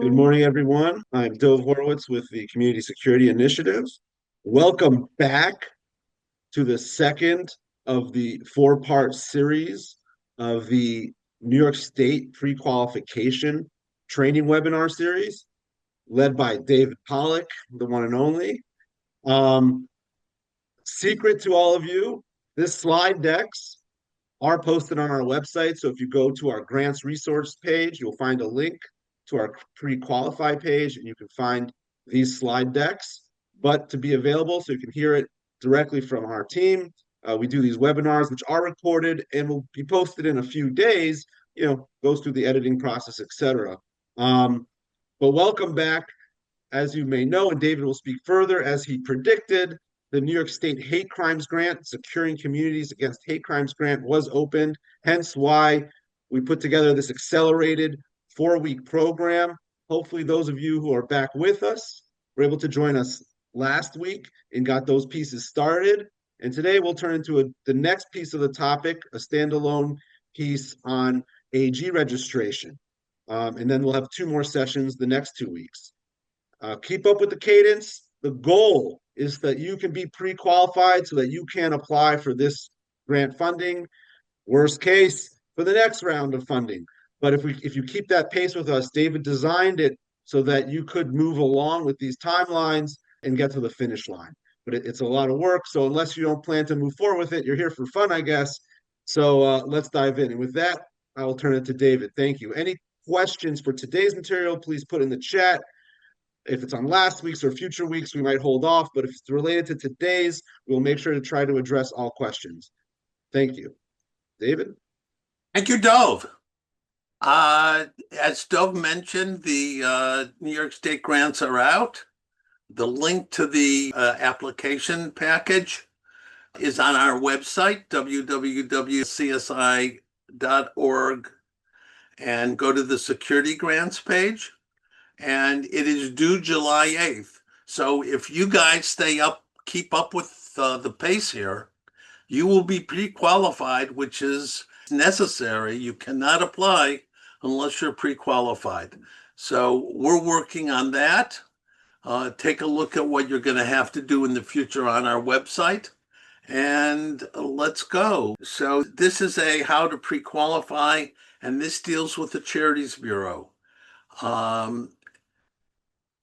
Good morning, everyone. I'm Dove Horowitz with the Community Security Initiative. Welcome back to the second of the four-part series of the New York State Pre-Qualification Training Webinar Series, led by David Pollock, the one and only. Secret to all of you, this slide decks are posted on our website. So if you go to our grants resource page, you'll find a link to our pre-qualify page, and you can find these slide decks. But to be available, so you can hear it directly from our team, we do these webinars, which are recorded and will be posted in a few days. Goes through the editing process, etc. But welcome back. As you may know, and David will speak further, as he predicted, the New York State Hate Crimes Grant, Securing Communities Against Hate Crimes Grant, was opened, hence why we put together this accelerated 4-week program. Hopefully, those of you who are back with us were able to join us last week and got those pieces started. And today we'll turn into the next piece of the topic, a standalone piece on AG registration. And then we'll have 2 more sessions the next 2 weeks. Keep up with the cadence. The goal is that you can be pre-qualified so that you can apply for this grant funding. Worst case, for the next round of funding. But if you keep that pace with us, David designed it so that you could move along with these timelines and get to the finish line. But it's a lot of work. So unless you don't plan to move forward with it, you're here for fun, I guess. So let's dive in. And with that, I will turn it to David. Thank you. Any questions for today's material, please put in the chat. If it's on last week's or future weeks, we might hold off. But if it's related to today's, we'll make sure to try to address all questions. Thank you. David? Thank you, Dove. As Dove mentioned, the New York State grants are out. The link to the application package is on our website, www.csi.org, and go to the security grants page. And it is due July 8th. So if you guys keep up with the pace here, you will be pre-qualified, which is necessary. You cannot apply unless you're pre-qualified. So we're working on that. Take a look at what you're going to have to do in the future on our website, and let's go. So this is a how to pre-qualify, and this deals with the Charities Bureau.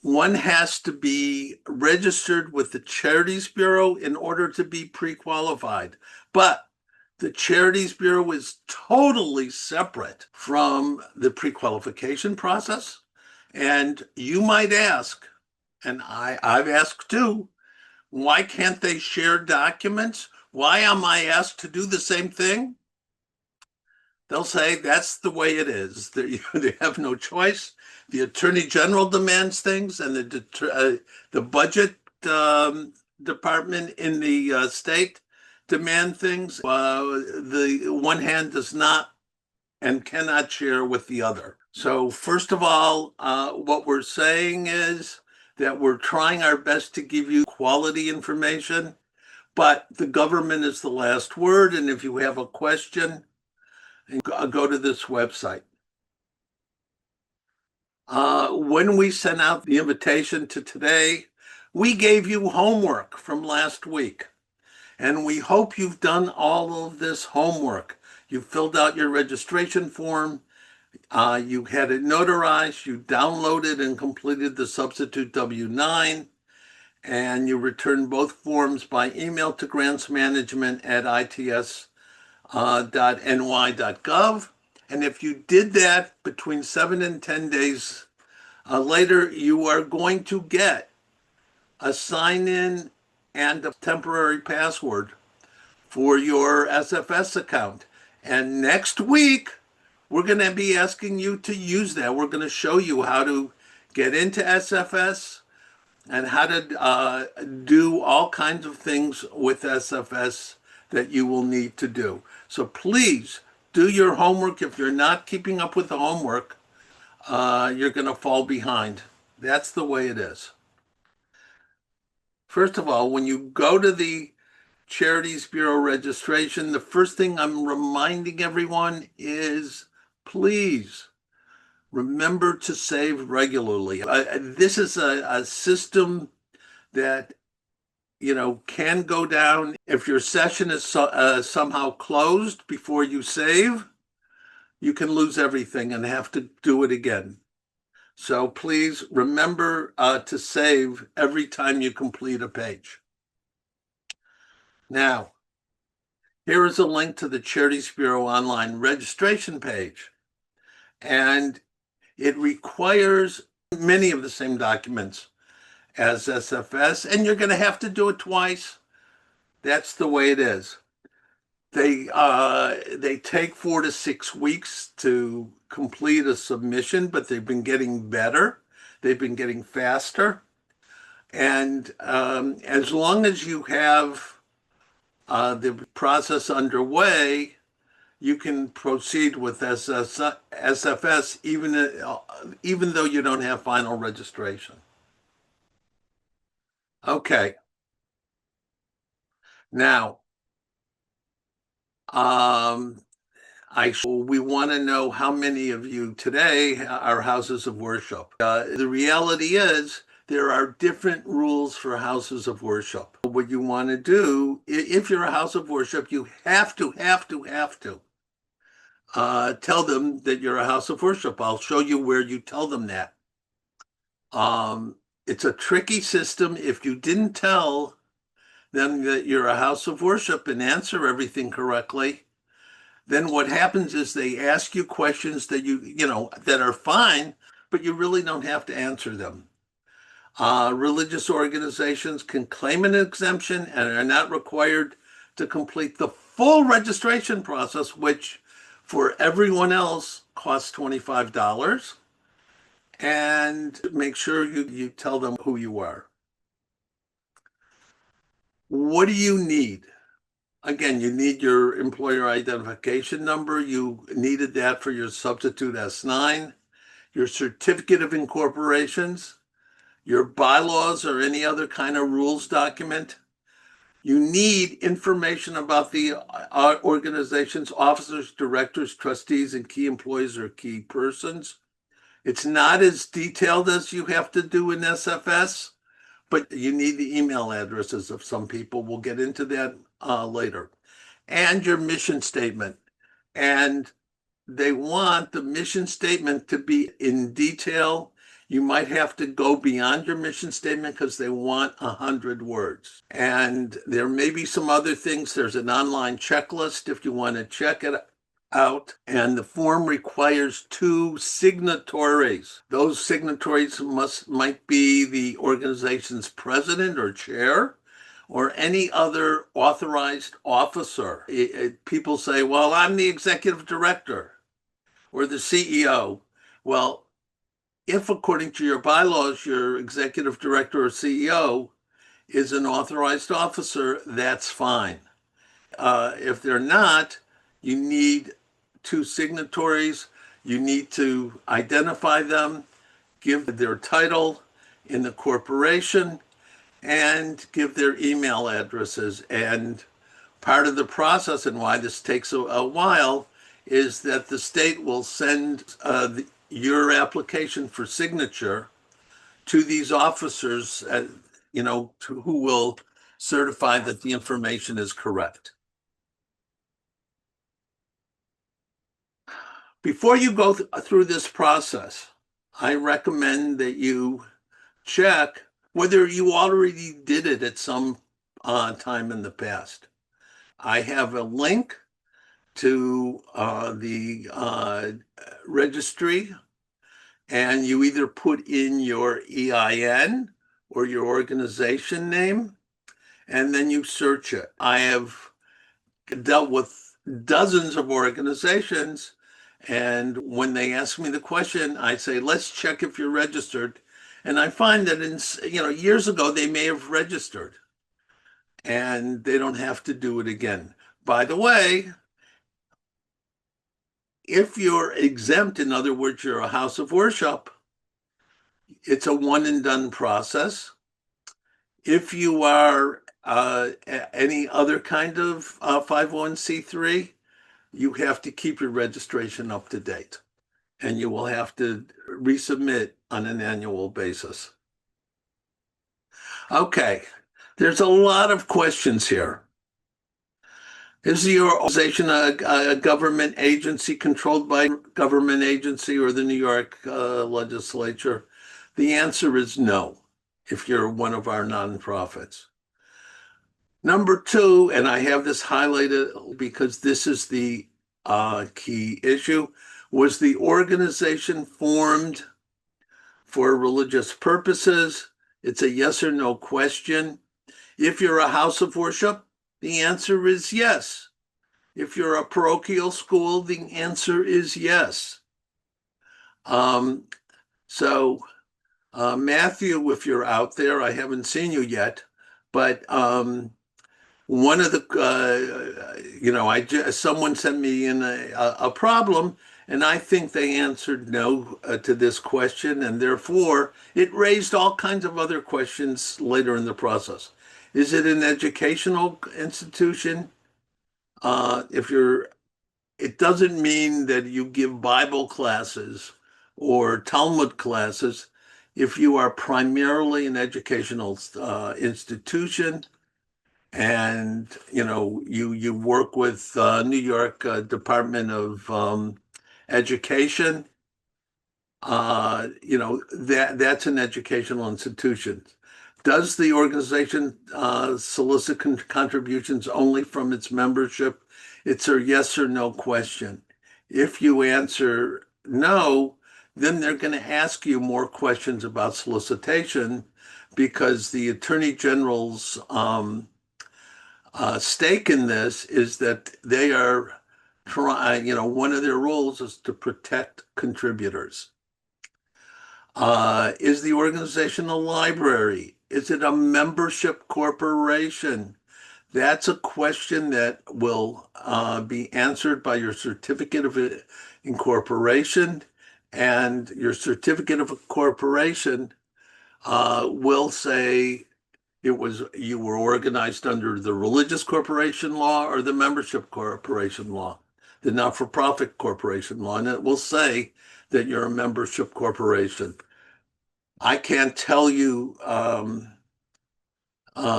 One has to be registered with the Charities Bureau in order to be pre-qualified. But the Charities Bureau is totally separate from the pre-qualification process. And you might ask, and I've asked too, why can't they share documents? Why am I asked to do the same thing? They'll say that's the way it is. They have no choice. The Attorney General demands things, and the budget department in the state demand things. The one hand does not and cannot share with the other. So first of all, what we're saying is that we're trying our best to give you quality information, but the government is the last word. And if you have a question, go to this website. When we sent out the invitation to today, we gave you homework from last week. And we hope you've done all of this homework. You filled out your registration form. You had it notarized. You downloaded and completed the substitute W-9. And you returned both forms by email to grantsmanagement@its.ny.gov. And if you did that between 7 and 10 days later, you are going to get a sign-in and a temporary password for your SFS account. And next week, we're going to be asking you to use that. We're going to show you how to get into SFS and how to do all kinds of things with SFS that you will need to do. So please do your homework. If you're not keeping up with the homework, you're going to fall behind. That's the way it is. First of all, when you go to the Charities Bureau registration, the first thing I'm reminding everyone is please Remember to save regularly. This is a system that can go down if your session is somehow closed before you save. You can lose everything and have to do it again. So please remember to save every time you complete a page. Now, here is a link to the Charities Bureau online registration page. And it requires many of the same documents as SFS, and you're going to have to do it twice. That's the way it is. They take 4 to 6 weeks to complete a submission, but they've been getting better. They've been getting faster. And as long as you have the process underway, you can proceed with SFS even though you don't have final registration. Okay. Now, we want to know how many of you today are houses of worship. The reality is there are different rules for houses of worship. What you want to do, if you're a house of worship, you have to tell them that you're a house of worship. I'll show you where you tell them that. It's a tricky system. If you didn't tell them that you're a house of worship and answer everything correctly, then what happens is they ask you questions that that are fine, but you really don't have to answer them. Religious organizations can claim an exemption and are not required to complete the full registration process, which for everyone else costs $25. And make sure you tell them who you are. What do you need? Again, you need your employer identification number. You needed that for your substitute S9, your certificate of incorporations, your bylaws or any other kind of rules document. You need information about the organization's officers, directors, trustees, and key employees or key persons. It's not as detailed as you have to do in SFS, but you need the email addresses of some people. We'll get into that later. And your mission statement. And they want the mission statement to be in detail. You might have to go beyond your mission statement because they want 100 words. And there may be some other things. There's an online checklist if you want to check it out, and the form requires 2 signatories. Those signatories might be the organization's president or chair or any other authorized officer. People say, well, I'm the executive director or the CEO. Well, if according to your bylaws, your executive director or CEO is an authorized officer, that's fine. If they're not, you need 2 signatories. You need to identify them, give their title in the corporation, and give their email addresses. And part of the process and why this takes a while is that the state will send your application for signature to these officers, who will certify that the information is correct. Before you go through this process, I recommend that you check whether you already did it at some time in the past. I have a link to the registry, and you either put in your EIN or your organization name, and then you search it. I have dealt with dozens of organizations, and when they ask me the question, I say, let's check if you're registered. And I find that years ago, they may have registered and they don't have to do it again. By the way, if you're exempt, in other words, you're a house of worship, it's a one and done process. If you are any other kind of 501c3, you have to keep your registration up to date. and you will have to resubmit on an annual basis. Okay, there's a lot of questions here. Is your organization a government agency controlled by a government agency or the New York legislature? The answer is no, if you're one of our nonprofits. Number two, and I have this highlighted because this is the key issue, was the organization formed for religious purposes? It's a yes or no question. If you're a house of worship, the answer is yes. If you're a parochial school, the answer is yes. So, Matthew, if you're out there, I haven't seen you yet, but one of the, someone sent me in a problem, and I think they answered no to this question, and therefore it raised all kinds of other questions later in the process. Is it an educational institution? It doesn't mean that you give Bible classes or Talmud classes. If you are primarily an educational institution, and you work with New York Department of Education, that's an educational institution. Does the organization solicit contributions only from its membership? It's a yes or no question. If you answer no, then they're going to ask you more questions about solicitation, because the Attorney General's stake in this is that they are trying, one of their roles is to protect contributors. Is the organization a library? Is it a membership corporation? That's a question that will be answered by your certificate of incorporation, and your certificate of incorporation will say you were organized under the religious corporation law or the membership corporation law, the not-for-profit corporation law, and it will say that you're a membership corporation. I can't tell you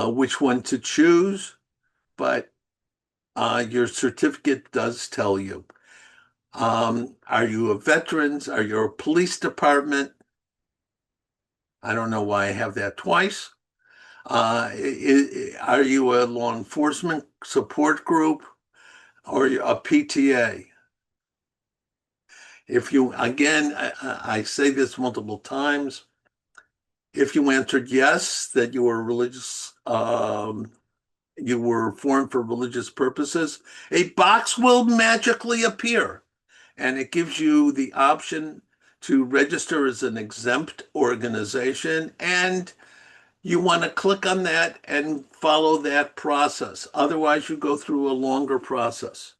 which one to choose, but your certificate does tell you. Are you a veterans? Are you a police department? I don't know why I have that twice. Are you a law enforcement support group or a PTA? If you, again, I say this multiple times, if you answered yes, that you were religious, you were formed for religious purposes, a box will magically appear, and it gives you the option to register as an exempt organization, and you want to click on that and follow that process. Otherwise, you go through a longer process.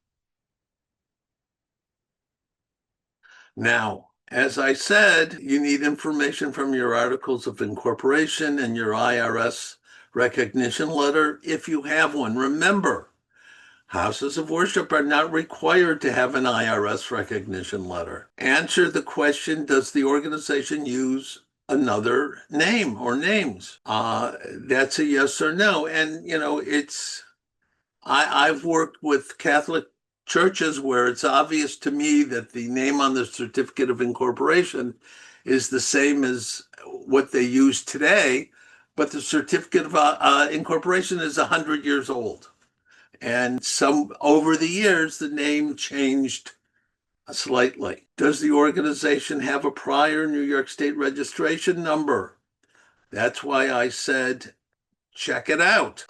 Now, as I said, you need information from your articles of incorporation and your IRS recognition letter if you have one. Remember, houses of worship are not required to have an IRS recognition letter. Answer the question, does the organization use another name or names? That's a yes or no. And, I've worked with Catholic churches where it's obvious to me that the name on the certificate of incorporation is the same as what they use today, but the certificate of incorporation is 100 years old. And over the years, the name changed slightly. Does the organization have a prior New York State registration number? That's why I said, check it out.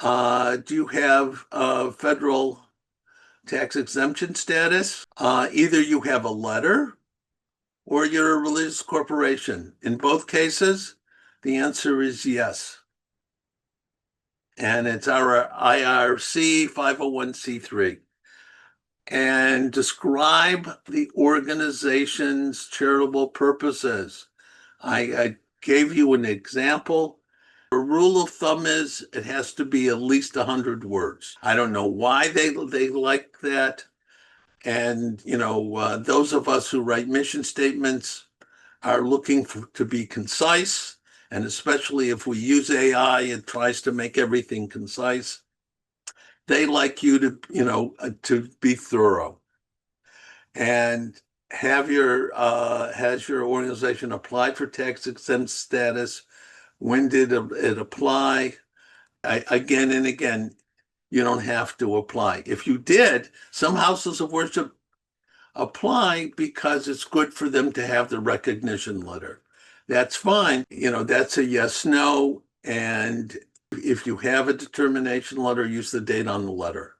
Do you have federal tax exemption status? Either you have a letter or you're a religious corporation. In both cases, the answer is yes. And it's our IRC 501c3. And describe the organization's charitable purposes. I gave you an example. A rule of thumb is it has to be at least 100 words. I don't know why they like that. And, those of us who write mission statements are looking to be concise. And especially if we use AI, it tries to make everything concise. They like you to be thorough. And has your organization applied for tax exempt status? When did it apply? Again and again, you don't have to apply. If you did, some houses of worship apply because it's good for them to have the recognition letter. That's fine. That's a yes, no. And if you have a determination letter, use the date on the letter.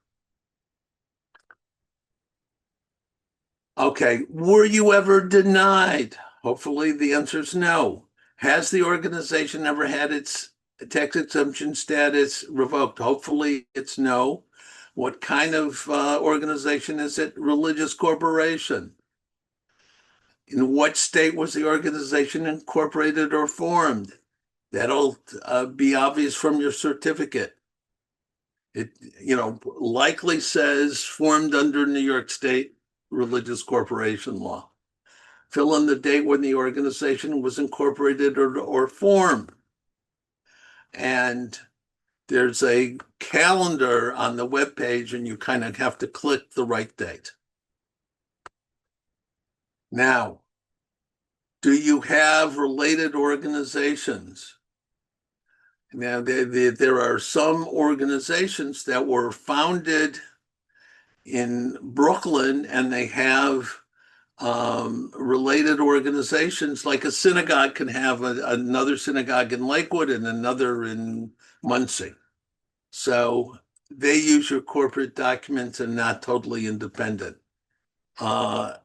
Okay, were you ever denied? Hopefully the answer is no. Has the organization ever had its tax exemption status revoked? Hopefully it's no. What kind of organization is it? Religious corporation. In what state was the organization incorporated or formed? That'll be obvious from your certificate. It, likely says formed under New York State religious corporation law. Fill in the date when the organization was incorporated or formed. And there's a calendar on the webpage, and you kind of have to click the right date. Now, do you have related organizations? Now, there are some organizations that were founded in Brooklyn, and they have related organizations, like a synagogue can have another synagogue in Lakewood and another in Muncie. So they use your corporate documents and not totally independent. That's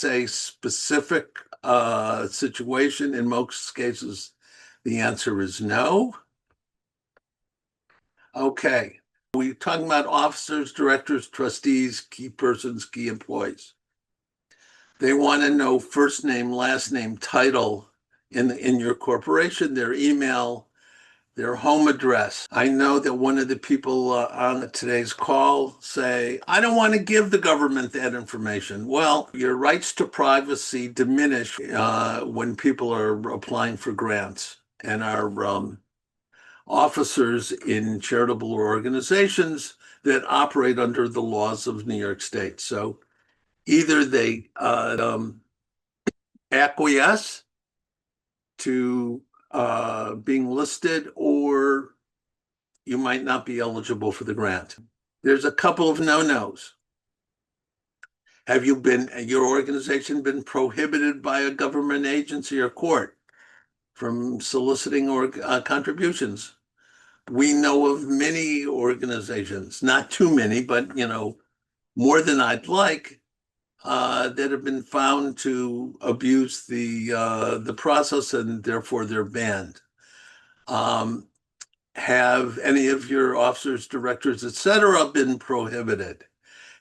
a specific situation. In most cases, the answer is no. Okay. We're talking about officers, directors, trustees, key persons, key employees. They want to know first name, last name, title in your corporation, their email, their home address. I know that one of the people on today's call say, I don't want to give the government that information. Well, your rights to privacy diminish when people are applying for grants and are officers in charitable organizations that operate under the laws of New York State. So either they acquiesce to being listed, or you might not be eligible for the grant. There's a couple of no-nos. Have your organization been prohibited by a government agency or court from soliciting contributions? We know of many organizations, not too many, but more than I'd like, that have been found to abuse the process, and therefore they're banned. Have any of your officers, directors, etc., been prohibited?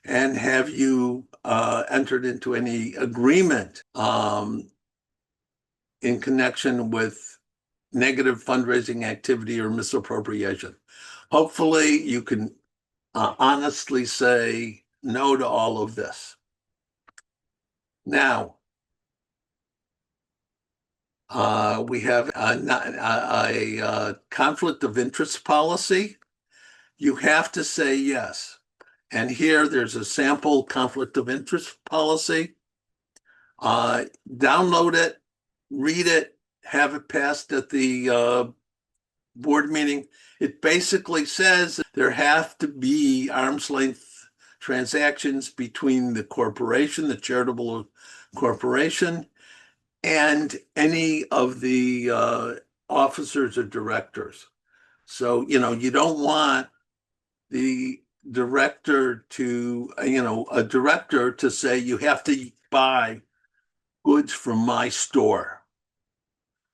And have you entered into any agreement in connection with negative fundraising activity or misappropriation? Hopefully you can honestly say no to all of this. Now, we have a conflict of interest policy. You have to say yes. And here there's a sample conflict of interest policy. Download it, read it, have it passed at the board meeting. It basically says there have to be arm's length transactions between the corporation, the charitable corporation, and any of the officers or directors. So, you don't want the director to, a director to say, you have to buy goods from my store.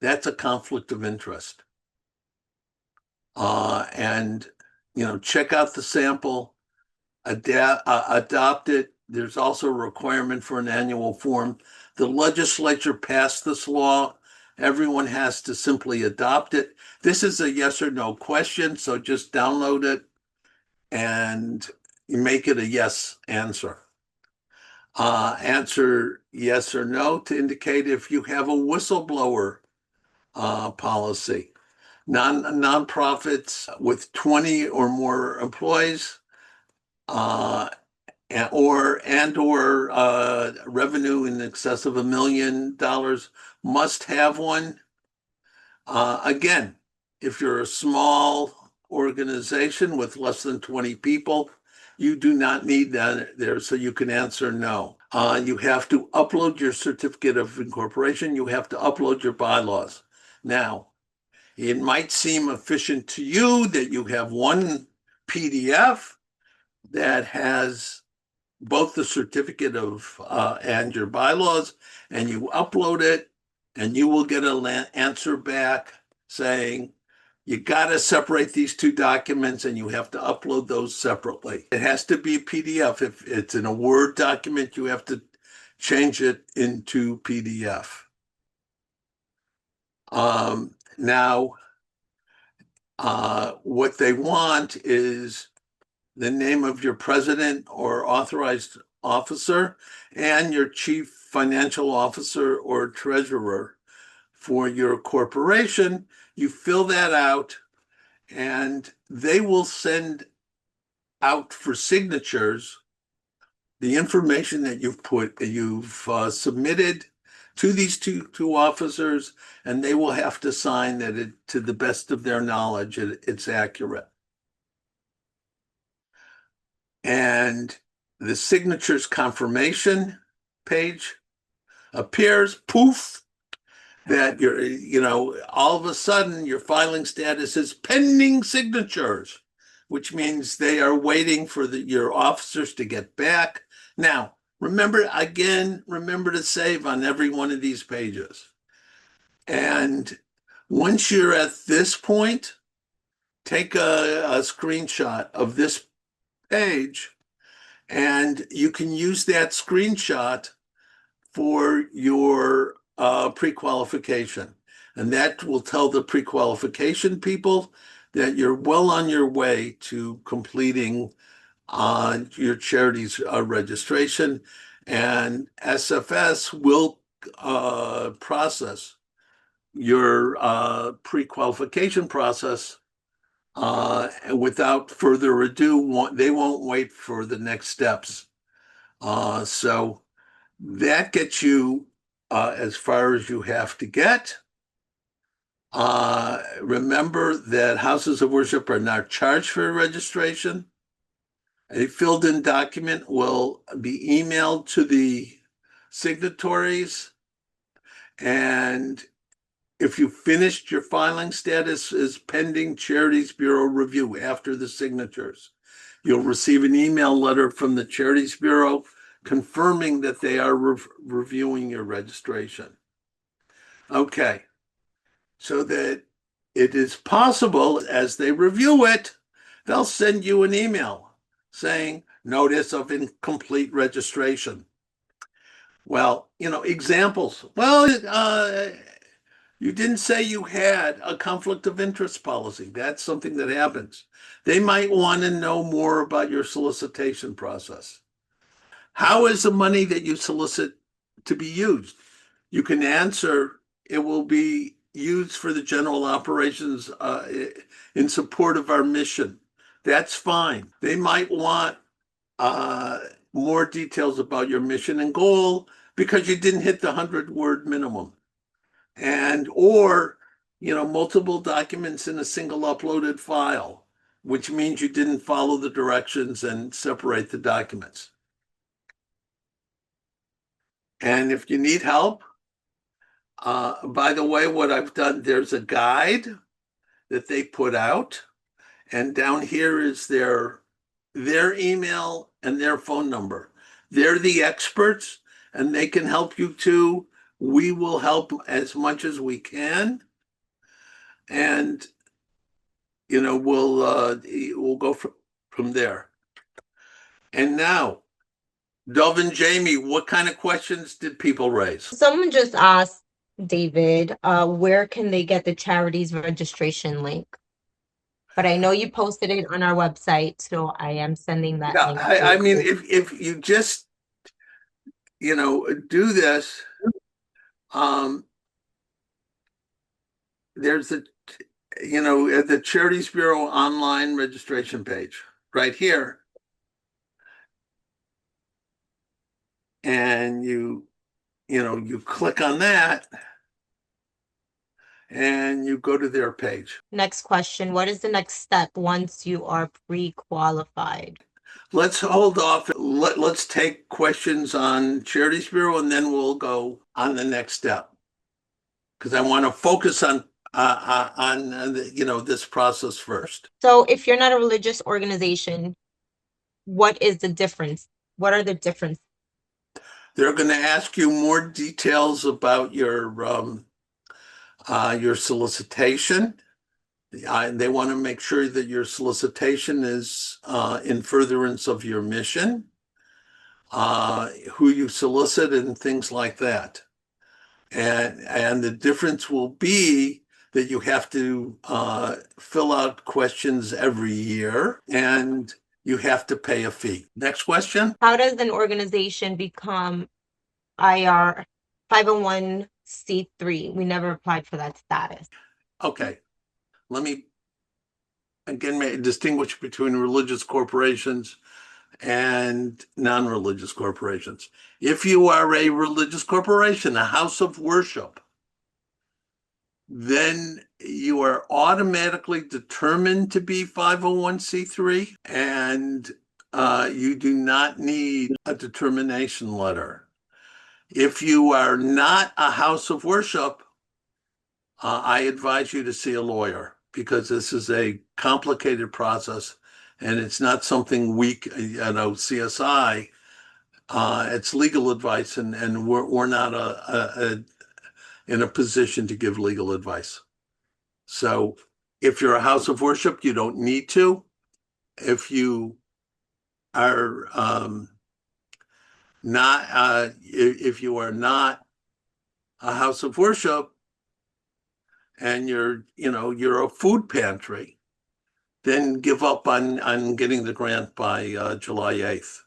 That's a conflict of interest. And, check out the sample, adopt it. There's also a requirement for an annual form. The legislature passed this law. Everyone has to simply adopt it. This is a yes or no question, so just download it and you make it a yes answer. Answer yes or no to indicate if you have a whistleblower policy. Nonprofits with 20 or more employees or revenue in excess of $1 million must have one. Again, if you're a small organization with less than 20 people, you do not need that there, so you can answer no. You have to upload your certificate of incorporation. You have to upload your bylaws. Now, it might seem efficient to you that you have one PDF that has both the certificate of and your bylaws, and you upload it, and you will get an answer back saying you got to separate these two documents and you have to upload those separately. It has to be PDF. If it's in a Word document, you have to change it into PDF. Now, what they want is the name of your president or authorized officer and your chief financial officer or treasurer for your corporation. You fill that out, and they will send out for signatures the information that you've submitted to these two officers, and they will have to sign that it, to the best of their knowledge, it's accurate. And the signatures confirmation page appears, poof, that all of a sudden your filing status is pending signatures, which means they are waiting for your officers to get back. Now, remember to save on every one of these pages. And once you're at this point, take a screenshot of this page, and you can use that screenshot for your pre-qualification. And that will tell the pre-qualification people that you're well on your way to completing your charity's registration. And SFS will process your pre-qualification process without further ado. They won't wait for the next steps. So that gets you as far as you have to get. Remember that houses of worship are not charged for registration. A filled-in document will be emailed to the signatories, and if you finished, your filing status is pending Charities Bureau review after the signatures. You'll receive an email letter from the Charities Bureau confirming that they are reviewing your registration. Okay, so that it is possible as they review it, they'll send you an email saying notice of incomplete registration. Well, examples. Well, you didn't say you had a conflict of interest policy. That's something that happens. They might want to know more about your solicitation process. How is the money that you solicit to be used? You can answer, it will be used for the general operations in support of our mission. That's fine. They might want more details about your mission and goal because you didn't hit the 100-word minimum. Or multiple documents in a single uploaded file, which means you didn't follow the directions and separate the documents. And if you need help, by the way, what I've done, there's a guide that they put out, and down here is their email and their phone number. They're the experts, and they can help you too. We will help as much as we can, and we'll go from there. And now, Dov and Jamie, what kind of questions did people raise? Someone just asked David, where can they get the charity's registration link? But I know you posted it on our website, so I am sending that Yeah, link I mean, to. if you just, do this, um, there's at the Charities Bureau online registration page right here. And you click on that and you go to their page. Next question. What is the next step once you are pre-qualified? Let's hold off. Let's take questions on Charities Bureau and then we'll go on the next step. Because I want to focus on this process first. So if you're not a religious organization, what is the difference? What are the differences? They're going to ask you more details about your solicitation. They want to make sure that your solicitation is in furtherance of your mission, who you solicit, and things like that. And the difference will be that you have to fill out questions every year and you have to pay a fee. Next question. How does an organization become IR 501c3? We never applied for that status. Okay, let me again distinguish between religious corporations and non-religious corporations. If you are a religious corporation, a house of worship, then you are automatically determined to be 501c3 and you do not need a determination letter. If you are not a house of worship, I advise you to see a lawyer because this is a complicated process and it's not something weak, CSI. It's legal advice, and we're not in a position to give legal advice. So if you're a house of worship, you don't need to. If you are if you are not a house of worship and you're a food pantry, then give up on getting the grant by July 8th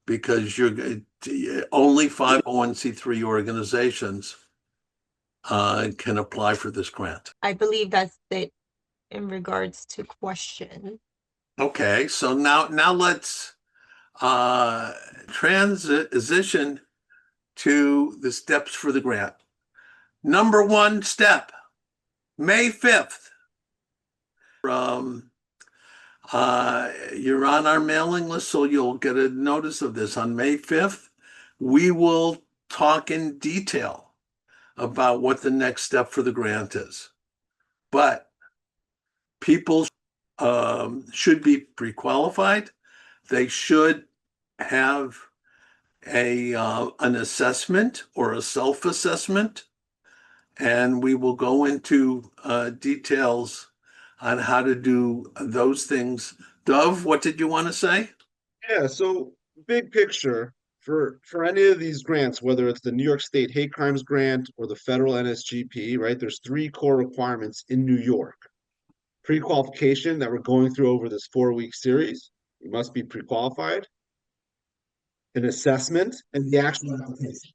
because you're only 501c3 organizations can apply for this grant. I believe that's it in regards to question. Okay, so now let's transition to the steps for the grant. Number one step, May 5th. You're on our mailing list, so you'll get a notice of this. On May 5th, we will talk in detail about what the next step for the grant is. But people should be pre-qualified. They should have an assessment or a self-assessment, and we will go into details on how to do those things. Dove, what did you want to say? Yeah, so big picture for any of these grants, whether it's the New York State Hate Crimes Grant or the federal NSGP, right? There's three core requirements in New York. Pre-qualification that we're going through over this 4-week series. You must be pre-qualified. An assessment and the actual application.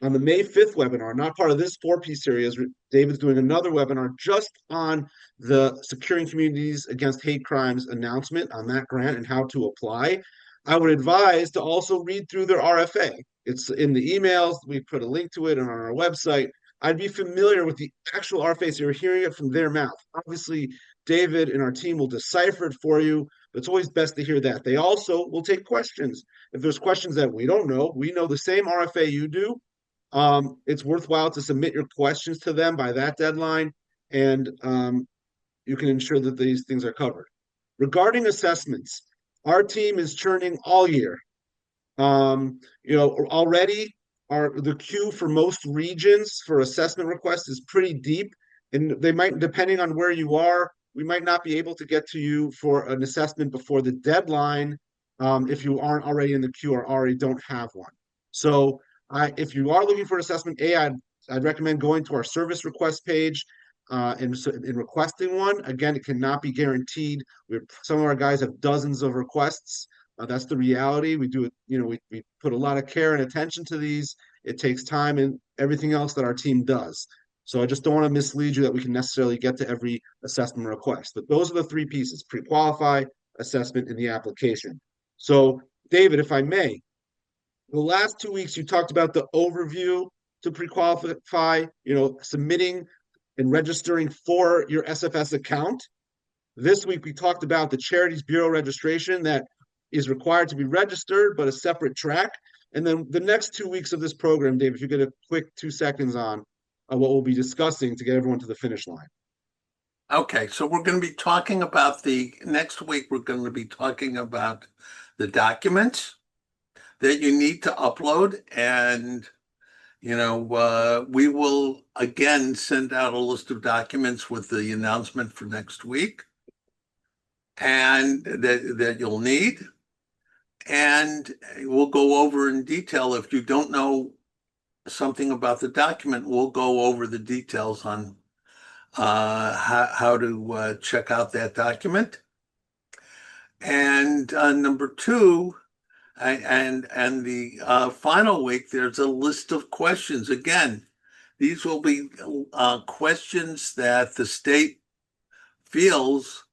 On the May 5th webinar, not part of this 4-piece series, David's doing another webinar just on the Securing Communities Against Hate Crimes announcement on that grant and how to apply. I would advise to also read through their RFA. It's in the emails. We put a link to it on our website. I'd be familiar with the actual RFA so you're hearing it from their mouth. Obviously, David and our team will decipher it for you, but it's always best to hear that. They also will take questions. If there's questions that we don't know, we know the same RFA you do. It's worthwhile to submit your questions to them by that deadline, and you can ensure that these things are covered. Regarding assessments, our team is churning all year. Already the queue for most regions for assessment requests is pretty deep, and they might, depending on where you are, we might not be able to get to you for an assessment before the deadline if you aren't already in the queue or already don't have one. So if you are looking for assessment, I'd recommend going to our service request page. in requesting one. Again, it cannot be guaranteed. Some of our guys have dozens of requests. That's the reality. We do it, we put a lot of care and attention to these. It takes time and everything else that our team does. So I just don't want to mislead you that we can necessarily get to every assessment request. But those are the three pieces: pre-qualify, assessment, and the application. So, David, if I may, the last 2 weeks you talked about the overview to pre-qualify, submitting and registering for your SFS account. This week we talked about the Charities Bureau registration that is required to be registered, but a separate track. And then the next 2 weeks of this program, Dave, if you get a quick 2 seconds on what we'll be discussing to get everyone to the finish line. Okay, so we're going to be talking about next week, we're going to be talking about the documents that you need to upload. And, we will again send out a list of documents with the announcement for next week and that you'll need. And we'll go over in detail. If you don't know something about the document, we'll go over the details on how to check out that document. And number two, and the final week, there's a list of questions. Again, these will be questions that the state feels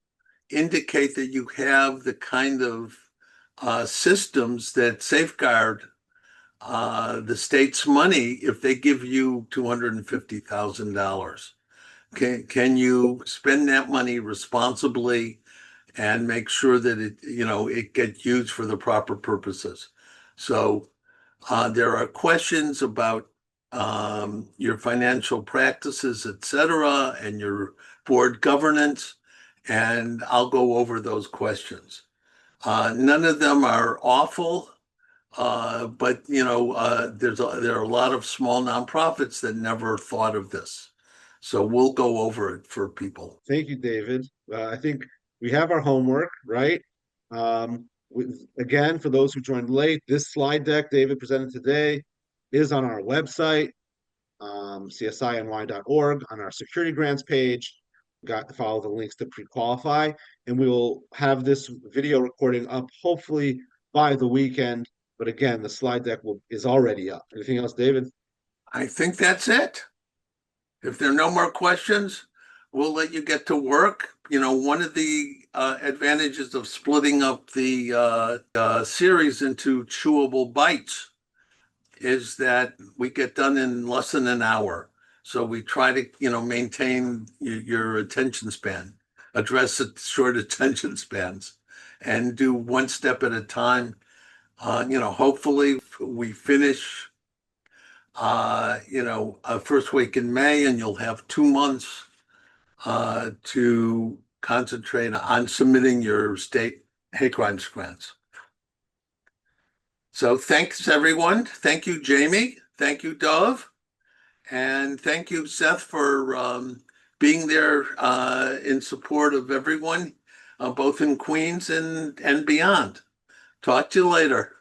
indicate that you have the kind of systems that safeguard the state's money if they give you $250,000. Can you spend that money responsibly and make sure that it gets used for the proper purposes? So there are questions about your financial practices, et cetera, and your board governance, and I'll go over those questions. None of them are awful, but there are a lot of small nonprofits that never thought of this. So we'll go over it for people. Thank you, David. I think we have our homework, right? Again, for those who joined late, this slide deck David presented today is on our website, CSI-NY.org, on our security grants page. Got to follow the links to pre-qualify, and we will have this video recording up hopefully by the weekend. But again, the slide deck is already up. Anything else, David? I think that's it. If there are no more questions, we'll let you get to work. One of the advantages of splitting up the series into chewable bites is that we get done in less than an hour. So we try to, maintain your attention span, address short attention spans, and do one step at a time. Hopefully we finish first week in May, and you'll have 2 months to concentrate on submitting your state hate crimes grants. So thanks, everyone. Thank you, Jamie. Thank you, Dove. And thank you, Seth, for being there in support of everyone, both in Queens and beyond. Talk to you later.